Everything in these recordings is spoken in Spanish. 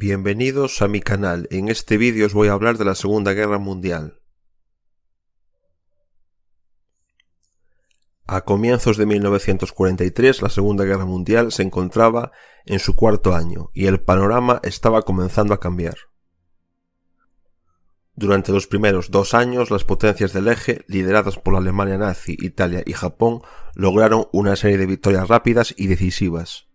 Bienvenidos a mi canal. En este vídeo os voy a hablar de la Segunda Guerra Mundial. A comienzos de 1943, la Segunda Guerra Mundial se encontraba en su cuarto año y el panorama estaba comenzando a cambiar. Durante los primeros 2 años, las potencias del eje, lideradas por la Alemania nazi, Italia y Japón, lograron una serie de victorias rápidas y decisivas.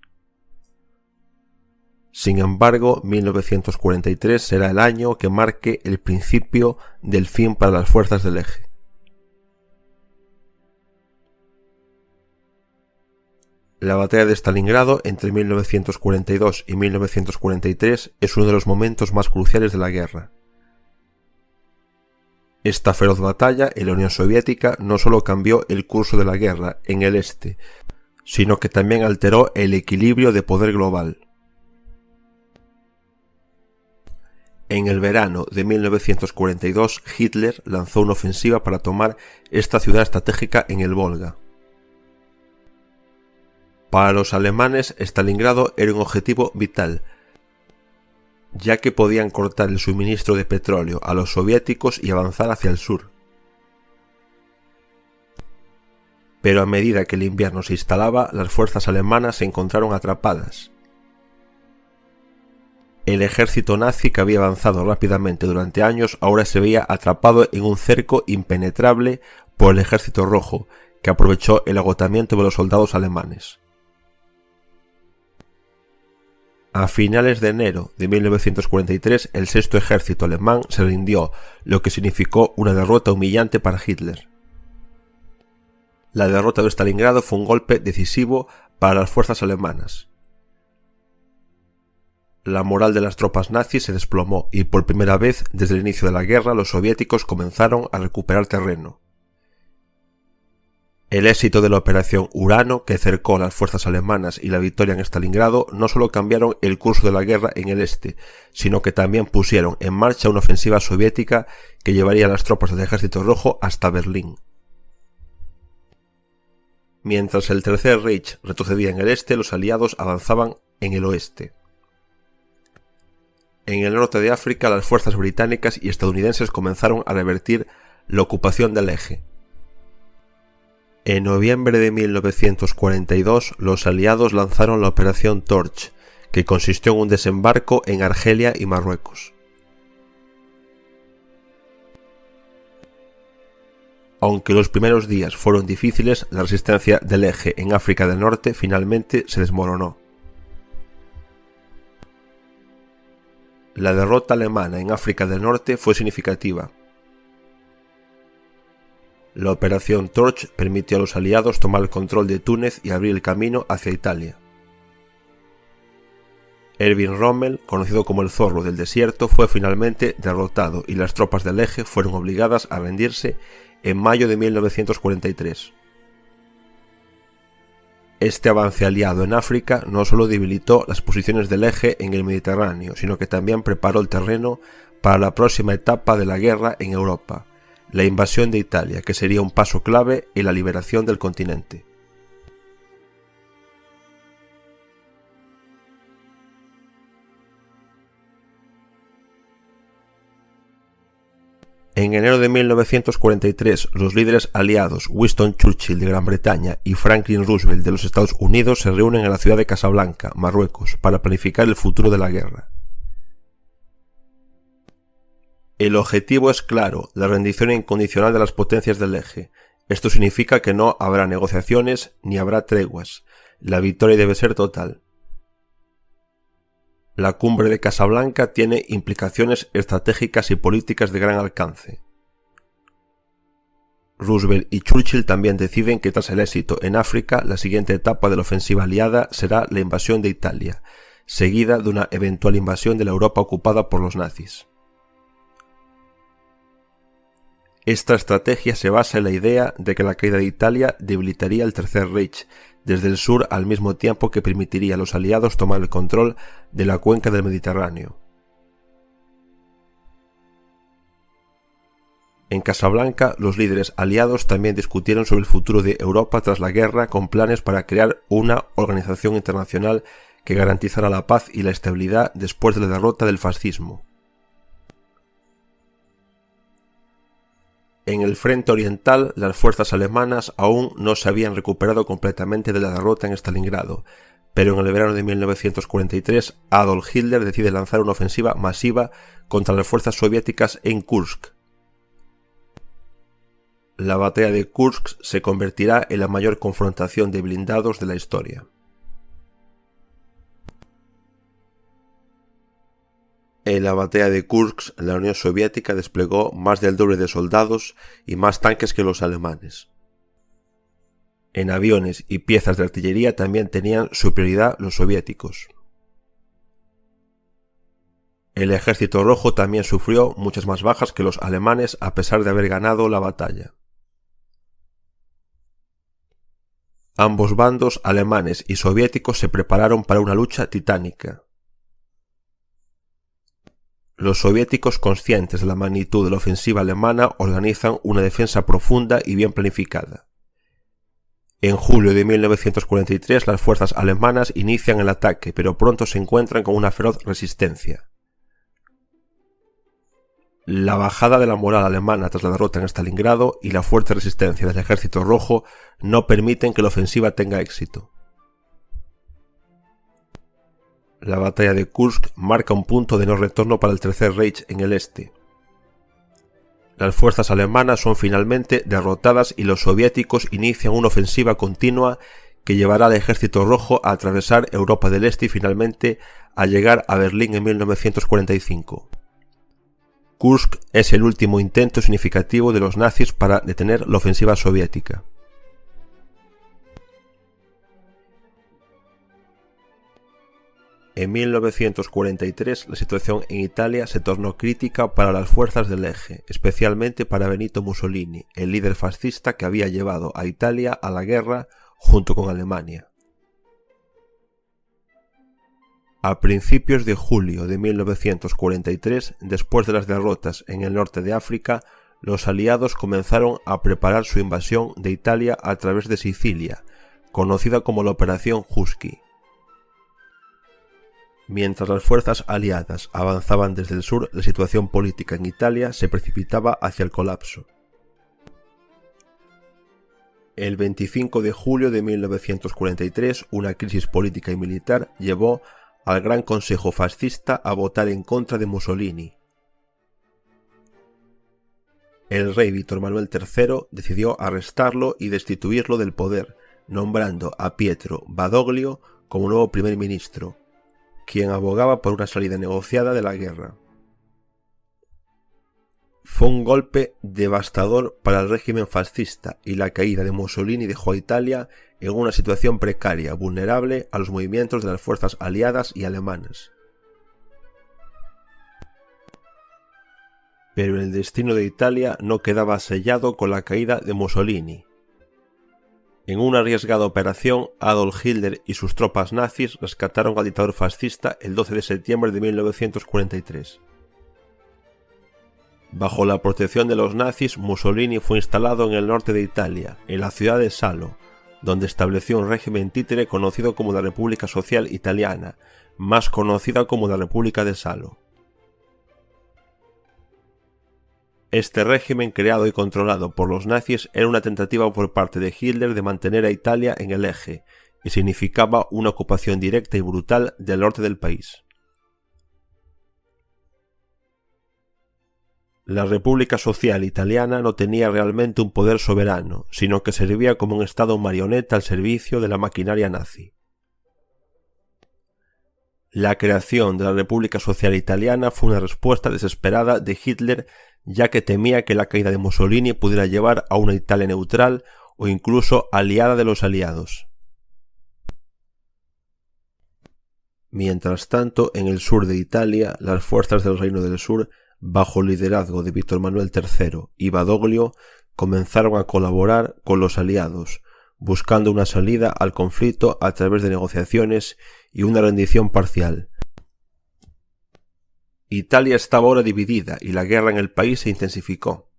Sin embargo, 1943 será el año que marque el principio del fin para las fuerzas del eje. La batalla de Stalingrado entre 1942 y 1943 es uno de los momentos más cruciales de la guerra. Esta feroz batalla en la Unión Soviética no solo cambió el curso de la guerra en el este, sino que también alteró el equilibrio de poder global. En el verano de 1942, Hitler lanzó una ofensiva para tomar esta ciudad estratégica en el Volga. Para los alemanes, Stalingrado era un objetivo vital, ya que podían cortar el suministro de petróleo a los soviéticos y avanzar hacia el sur. Pero a medida que el invierno se instalaba, las fuerzas alemanas se encontraron atrapadas. El ejército nazi, que había avanzado rápidamente durante años, ahora se veía atrapado en un cerco impenetrable por el ejército rojo, que aprovechó el agotamiento de los soldados alemanes. A finales de enero de 1943, el sexto ejército alemán se rindió, lo que significó una derrota humillante para Hitler. La derrota de Stalingrado fue un golpe decisivo para las fuerzas alemanas. La moral de las tropas nazis se desplomó y por primera vez desde el inicio de la guerra los soviéticos comenzaron a recuperar terreno. El éxito de la operación Urano, que cercó a las fuerzas alemanas, y la victoria en Stalingrado no solo cambiaron el curso de la guerra en el este, sino que también pusieron en marcha una ofensiva soviética que llevaría a las tropas del Ejército Rojo hasta Berlín. Mientras el Tercer Reich retrocedía en el este, los aliados avanzaban en el oeste. En el norte de África, las fuerzas británicas y estadounidenses comenzaron a revertir la ocupación del eje. En noviembre de 1942, los aliados lanzaron la Operación Torch, que consistió en un desembarco en Argelia y Marruecos. Aunque los primeros días fueron difíciles, la resistencia del eje en África del Norte finalmente se desmoronó. La derrota alemana en África del Norte fue significativa. La Operación Torch permitió a los aliados tomar el control de Túnez y abrir el camino hacia Italia. Erwin Rommel, conocido como el Zorro del Desierto, fue finalmente derrotado y las tropas del eje fueron obligadas a rendirse en mayo de 1943. Este avance aliado en África no solo debilitó las posiciones del eje en el Mediterráneo, sino que también preparó el terreno para la próxima etapa de la guerra en Europa, la invasión de Italia, que sería un paso clave en la liberación del continente. En enero de 1943, los líderes aliados Winston Churchill de Gran Bretaña y Franklin Roosevelt de los Estados Unidos se reúnen en la ciudad de Casablanca, Marruecos, para planificar el futuro de la guerra. El objetivo es claro: la rendición incondicional de las potencias del eje. Esto significa que no habrá negociaciones ni habrá treguas. La victoria debe ser total. La cumbre de Casablanca tiene implicaciones estratégicas y políticas de gran alcance. Roosevelt y Churchill también deciden que tras el éxito en África, la siguiente etapa de la ofensiva aliada será la invasión de Italia, seguida de una eventual invasión de la Europa ocupada por los nazis. Esta estrategia se basa en la idea de que la caída de Italia debilitaría el Tercer Reich desde el sur, al mismo tiempo que permitiría a los aliados tomar el control de la cuenca del Mediterráneo. En Casablanca, los líderes aliados también discutieron sobre el futuro de Europa tras la guerra, con planes para crear una organización internacional que garantizara la paz y la estabilidad después de la derrota del fascismo. En el frente oriental, las fuerzas alemanas aún no se habían recuperado completamente de la derrota en Stalingrado, pero en el verano de 1943 Adolf Hitler decide lanzar una ofensiva masiva contra las fuerzas soviéticas en Kursk. La batalla de Kursk se convertirá en la mayor confrontación de blindados de la historia. En la batalla de Kursk, la Unión Soviética desplegó más del doble de soldados y más tanques que los alemanes. En aviones y piezas de artillería también tenían superioridad los soviéticos. El Ejército Rojo también sufrió muchas más bajas que los alemanes a pesar de haber ganado la batalla. Ambos bandos, alemanes y soviéticos, se prepararon para una lucha titánica. Los soviéticos, conscientes de la magnitud de la ofensiva alemana, organizan una defensa profunda y bien planificada. En julio de 1943 las fuerzas alemanas inician el ataque, pero pronto se encuentran con una feroz resistencia. La bajada de la moral alemana tras la derrota en Stalingrado y la fuerte resistencia del Ejército Rojo no permiten que la ofensiva tenga éxito. La batalla de Kursk marca un punto de no retorno para el Tercer Reich en el este. Las fuerzas alemanas son finalmente derrotadas y los soviéticos inician una ofensiva continua que llevará al Ejército Rojo a atravesar Europa del Este y finalmente a llegar a Berlín en 1945. Kursk es el último intento significativo de los nazis para detener la ofensiva soviética. En 1943 la situación en Italia se tornó crítica para las fuerzas del Eje, especialmente para Benito Mussolini, el líder fascista que había llevado a Italia a la guerra junto con Alemania. A principios de julio de 1943, después de las derrotas en el norte de África, los aliados comenzaron a preparar su invasión de Italia a través de Sicilia, conocida como la Operación Husky. Mientras las fuerzas aliadas avanzaban desde el sur, la situación política en Italia se precipitaba hacia el colapso. El 25 de julio de 1943, una crisis política y militar llevó al Gran Consejo Fascista a votar en contra de Mussolini. El rey Víctor Manuel III decidió arrestarlo y destituirlo del poder, nombrando a Pietro Badoglio como nuevo primer ministro, quien abogaba por una salida negociada de la guerra. Fue un golpe devastador para el régimen fascista y la caída de Mussolini dejó a Italia en una situación precaria, vulnerable a los movimientos de las fuerzas aliadas y alemanas. Pero el destino de Italia no quedaba sellado con la caída de Mussolini. En una arriesgada operación, Adolf Hitler y sus tropas nazis rescataron al dictador fascista el 12 de septiembre de 1943. Bajo la protección de los nazis, Mussolini fue instalado en el norte de Italia, en la ciudad de Salo, donde estableció un régimen títere conocido como la República Social Italiana, más conocida como la República de Salo. Este régimen, creado y controlado por los nazis, era una tentativa por parte de Hitler de mantener a Italia en el eje, y significaba una ocupación directa y brutal del norte del país. La República Social Italiana no tenía realmente un poder soberano, sino que servía como un estado marioneta al servicio de la maquinaria nazi. La creación de la República Social Italiana fue una respuesta desesperada de Hitler, ya que temía que la caída de Mussolini pudiera llevar a una Italia neutral o incluso aliada de los aliados. Mientras tanto, en el sur de Italia, las fuerzas del Reino del Sur, bajo el liderazgo de Víctor Manuel III y Badoglio, comenzaron a colaborar con los aliados, buscando una salida al conflicto a través de negociaciones y una rendición parcial. Italia estaba ahora dividida y la guerra en el país se intensificó.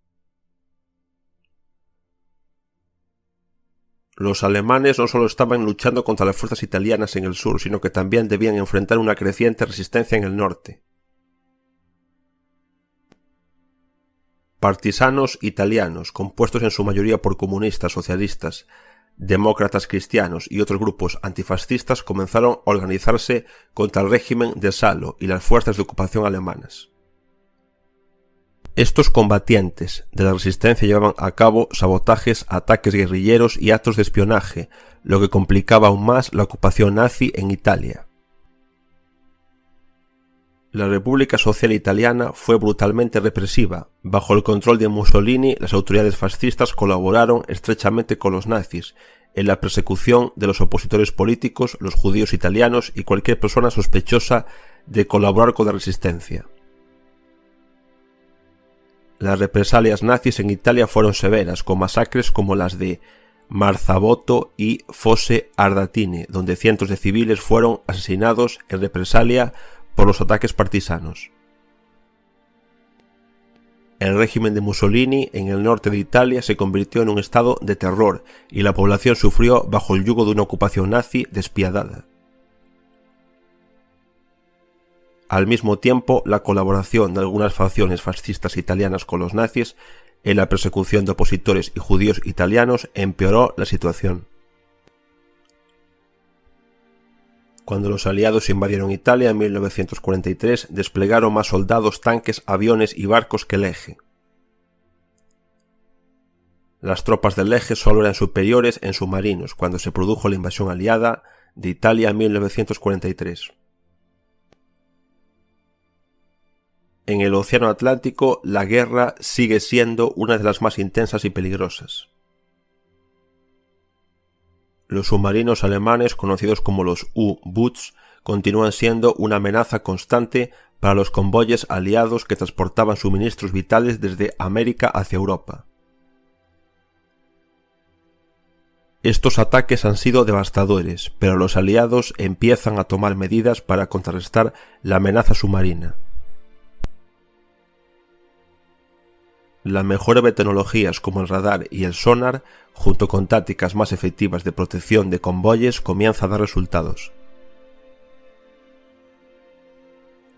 Los alemanes no solo estaban luchando contra las fuerzas italianas en el sur, sino que también debían enfrentar una creciente resistencia en el norte. Partisanos italianos, compuestos en su mayoría por comunistas, socialistas, demócratas cristianos y otros grupos antifascistas, comenzaron a organizarse contra el régimen de Salo y las fuerzas de ocupación alemanas. Estos combatientes de la resistencia llevaban a cabo sabotajes, ataques guerrilleros y actos de espionaje, lo que complicaba aún más la ocupación nazi en Italia. La República Social Italiana fue brutalmente represiva. Bajo el control de Mussolini, las autoridades fascistas colaboraron estrechamente con los nazis en la persecución de los opositores políticos, los judíos italianos y cualquier persona sospechosa de colaborar con la resistencia. Las represalias nazis en Italia fueron severas, con masacres como las de Marzabotto y Fosse Ardeatine, donde cientos de civiles fueron asesinados en represalia por los ataques partisanos. El régimen de Mussolini en el norte de Italia se convirtió en un estado de terror y la población sufrió bajo el yugo de una ocupación nazi despiadada. Al mismo tiempo, la colaboración de algunas facciones fascistas italianas con los nazis en la persecución de opositores y judíos italianos empeoró la situación. Cuando los aliados invadieron Italia en 1943, desplegaron más soldados, tanques, aviones y barcos que el Eje. Las tropas del Eje solo eran superiores en submarinos cuando se produjo la invasión aliada de Italia en 1943. En el Océano Atlántico, la guerra sigue siendo una de las más intensas y peligrosas. Los submarinos alemanes, conocidos como los U-Boots, continúan siendo una amenaza constante para los convoyes aliados que transportaban suministros vitales desde América hacia Europa. Estos ataques han sido devastadores, pero los aliados empiezan a tomar medidas para contrarrestar la amenaza submarina. La mejora de tecnologías como el radar y el sonar, junto con tácticas más efectivas de protección de convoyes, comienza a dar resultados.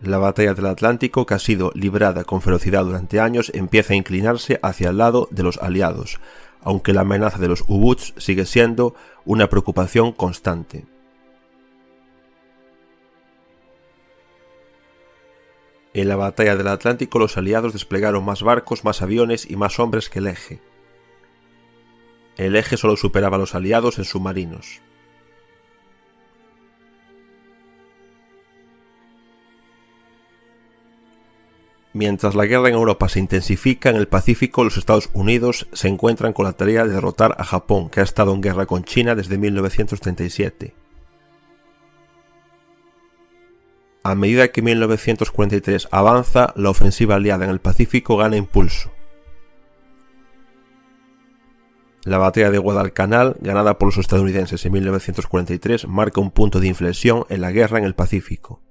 La batalla del Atlántico, que ha sido librada con ferocidad durante años, empieza a inclinarse hacia el lado de los aliados, aunque la amenaza de los U-Boots sigue siendo una preocupación constante. En la batalla del Atlántico, los aliados desplegaron más barcos, más aviones y más hombres que el Eje. El Eje solo superaba a los aliados en submarinos. Mientras la guerra en Europa se intensifica, en el Pacífico los Estados Unidos se encuentran con la tarea de derrotar a Japón, que ha estado en guerra con China desde 1937. A medida que 1943 avanza, la ofensiva aliada en el Pacífico gana impulso. La batalla de Guadalcanal, ganada por los estadounidenses en 1943, marca un punto de inflexión en la guerra en el Pacífico.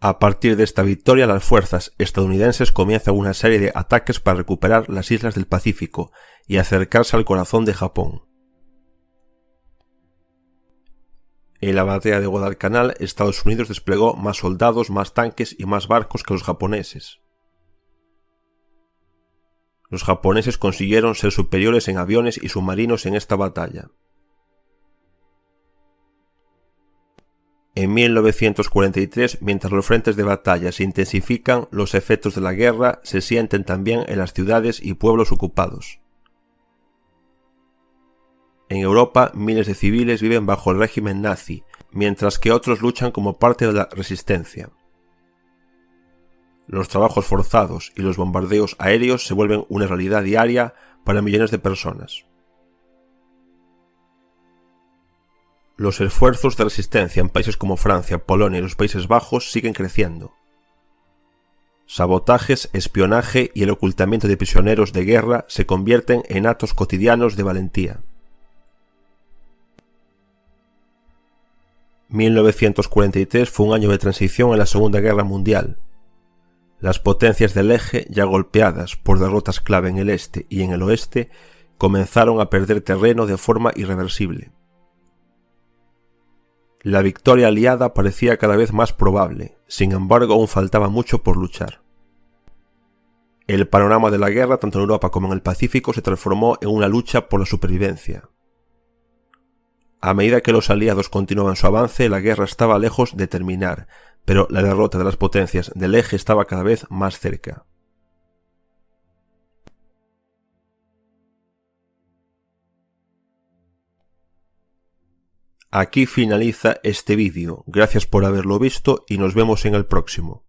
A partir de esta victoria, las fuerzas estadounidenses comienzan una serie de ataques para recuperar las islas del Pacífico y acercarse al corazón de Japón. En la batalla de Guadalcanal, Estados Unidos desplegó más soldados, más tanques y más barcos que los japoneses. Los japoneses consiguieron ser superiores en aviones y submarinos en esta batalla. En 1943, mientras los frentes de batalla se intensifican, los efectos de la guerra se sienten también en las ciudades y pueblos ocupados. En Europa, miles de civiles viven bajo el régimen nazi, mientras que otros luchan como parte de la resistencia. Los trabajos forzados y los bombardeos aéreos se vuelven una realidad diaria para millones de personas. Los esfuerzos de resistencia en países como Francia, Polonia y los Países Bajos siguen creciendo. Sabotajes, espionaje y el ocultamiento de prisioneros de guerra se convierten en actos cotidianos de valentía. 1943 fue un año de transición en la Segunda Guerra Mundial. Las potencias del Eje, ya golpeadas por derrotas clave en el este y en el oeste, comenzaron a perder terreno de forma irreversible. La victoria aliada parecía cada vez más probable, sin embargo aún faltaba mucho por luchar. El panorama de la guerra, tanto en Europa como en el Pacífico, se transformó en una lucha por la supervivencia. A medida que los aliados continuaban su avance, la guerra estaba lejos de terminar, pero la derrota de las potencias del eje estaba cada vez más cerca. Aquí finaliza este vídeo, gracias por haberlo visto y nos vemos en el próximo.